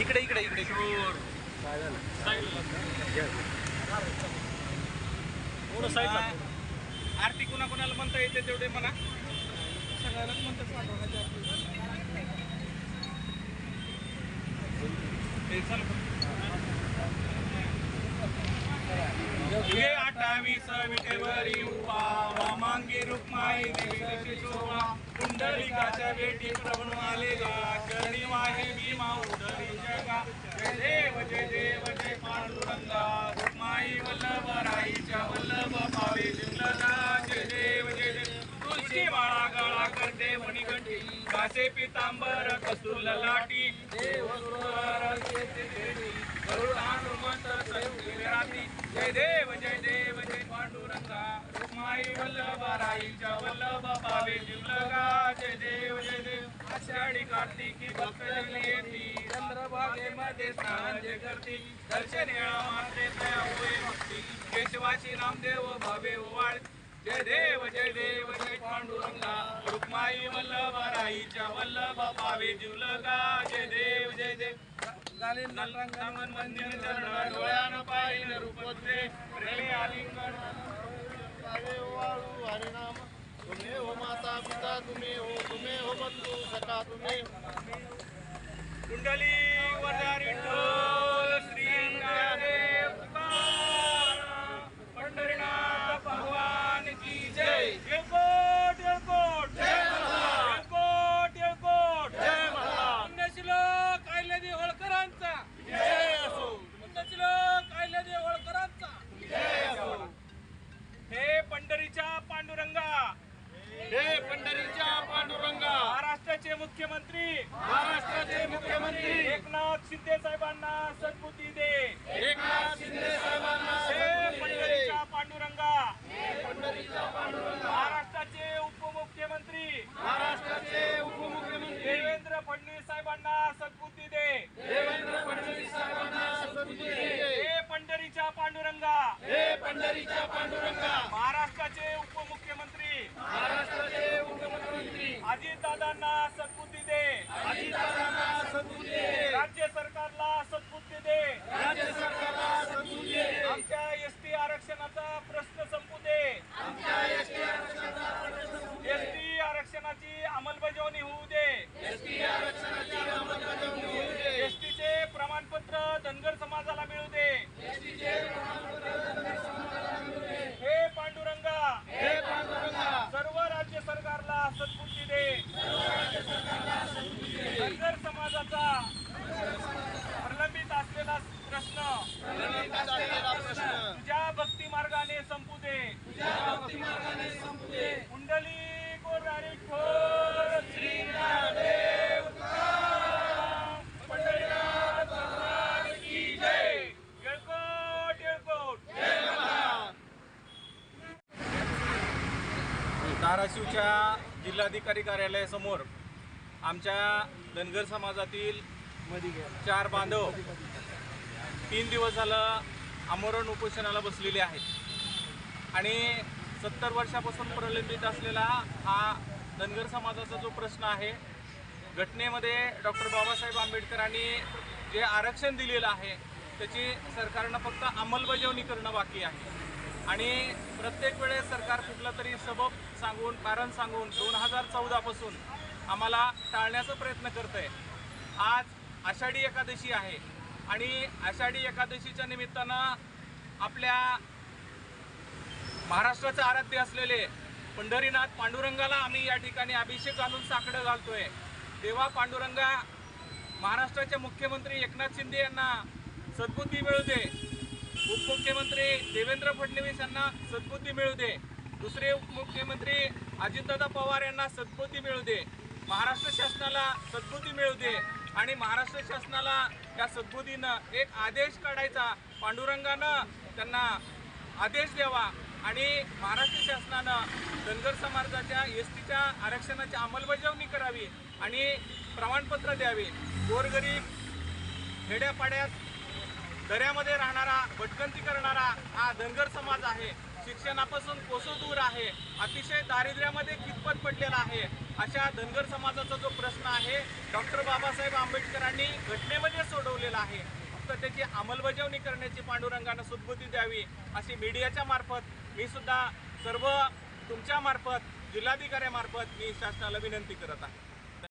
इकडे इकडे इकडे आरती कोणाकोणाला म्हणता येते तेवढे म्हणा. सगळ्यालाच म्हणतात हे 28 विटेवरी उभा वामांगी रुक्माई देवी शोभा पुंडलिकाच्या भेटी प्रभू आले गा चरणी वाहे भीमा उदरी जगा. जय देव जय पांडुरंगा रुक्माई वल्लभ राईच्या वल्लभ पावे जिंकला. जय देव जय देव तुळशी माळा गळा करते मणिकंठी कासे पितांबर कस्तूर ललाटी देव जय देव जय पांडुरंगा रुक्माई वल्लभ राईच्या वल्लभ पावे जिंकला. जय देव आषाढी कार्तिकी भक्त येती चंद्रभागेमध्ये स्नान जे करती दर्शन येळा मात्रे तया होय भक्ती केशवाची नामदेव भावे ओवाळ. जय देव जय पांडुरंगा रुक्माई वल्लभ राईच्या वल्लभ पावे जिंकला. जय देव नंदन मंदिर चरण डोळ्यान पाहिन रूपत्रे प्रेमे आलिंगन पावे ओवाळू हरिनाम. तुम्ही हो माता पिता तुम्ही हो बंधू सखा तुम्ही. कुंडली वरदारी ढोल श्री ज्ञानदेव तुकाराम पंढरीनाथ भगवान की जय. येळकोट येळकोट जय मल्हार. येळकोट येळकोट जय मल्हार. पुण्यश्लोक अहिल्यादेवी होळकरांचा जय असो. पुण्यश्लोक अहिल्यादेवी होळकरांचा जय असो. हे पंढरीच्या पांडुरंगा हे पंढरीच्या पांडुरंगा महाराष्ट्राचे मुख्यमंत्री एकनाथ शिंदे साहेबांना सद्बुद्धी दे. एकनाथ शिंदे साहेबांना हे पंढरीच्या पांडुरंगा महाराष्ट्राचे उपमुख्यमंत्री देवेंद्र फडणवीस साहेबांना सद्बुद्धी दे. देवेंद्र फडणवीस साहेबांना सद्बुद्धी दे. हे पंढरीच्या पांडुरंगा महाराष्ट्राचे उपमुख्यमंत्री अजितदादांना सद्बुद्धी दे. राज्य सरकारला सद्बुद्धी दे. आमच्या एसटी आरक्षणाचा प्रश्न संपू दे. एसटी आरक्षणाची अंमलबजावणी होऊ दे. एसटीचे प्रमाणपत्र धनगर समाजाला मिळू दे. हे पांडुरंगा सर्व राज्य सरकारला सद्बुद्धी दे. धनगर समाजाचा प्रलंबित असलेला प्रश्न तुझ्या भक्ती मार्गाने संपू दे. कुंडली गोरारी ठोर श्री ज्ञानदेव तुकाराम पंढरीनाथ भगवान की जय. येळकोट येळकोट जय मल्हार. धाराशिवच्या जिल्हाधिकारी कार्यालयासमोर आमच्या धनगर समाजातील 4 बांधव 3 दिवस झालं आमरण उपोषणाला बसलेले आहेत आणि 70 वर्षापासून प्रलंबित असलेला हा धनगर समाजाचा जो प्रश्न आहे, घटनेमध्ये डॉक्टर बाबासाहेब आंबेडकरांनी जे आरक्षण दिलेलं आहे त्याची सरकारनं फक्त अंमलबजावणी करणं बाकी आहे. आणि प्रत्येक वेळेस सरकार कुठला तरी सबब सांगून कारण सांगून 2014 पासून आम्हाला टाळण्याचा प्रयत्न करत आहे. आज आषाढी एकादशी आहे आणि आषाढी एकादशीच्या निमित्तानं आपल्या महाराष्ट्राचे आराध्य असलेले पंढरीनाथ पांडुरंगाला आम्ही या ठिकाणी अभिषेक आणून साकडं घालतोय. तेव्हा पांडुरंगा महाराष्ट्राचे मुख्यमंत्री एकनाथ शिंदे यांना सद्बुद्धी मिळू दे. उपमुख्यमंत्री देवेंद्र फडणवीस यांना सद्बुद्धी मिळू दे. दुसरे उपमुख्यमंत्री अजितदादा पवार यांना सद्बुद्धी मिळू दे. महाराष्ट्र शासनाला सद्बुद्धी मिळू दे आणि महाराष्ट्र शासनाला या सद्बुद्धीनं एक आदेश काढायचा. पांडुरंगानं त्यांना आदेश द्यावा आणि महाराष्ट्र शासनानं धनगर समाजाच्या एसटीच्या आरक्षणाची अंमलबजावणी करावी आणि प्रमाणपत्र द्यावे. गोरगरीब खेड्यापाड्यात दऱ्यामध्ये राहणारा भटकंती करणारा हा धनगर समाज आहे. शिक्षणापासून कोसो दूर आहे. अतिशय दारिद्र्यामध्ये कितपत पडलेला आहे. अशा धनगर समाजाचा जो प्रश्न आहे डॉक्टर बाबासाहेब आंबेडकरांनी घटनेमध्ये सोडवलेला आहे, फक्त त्याची अंमलबजावणी करण्याची पांडुरंगानं सद्बुद्धी द्यावी अशी मीडियाच्या मार्फत मी सुद्धा सर्व तुमच्या मार्फत जिल्हाधिकाऱ्यामार्फत मी शासनाला विनंती करत आहे.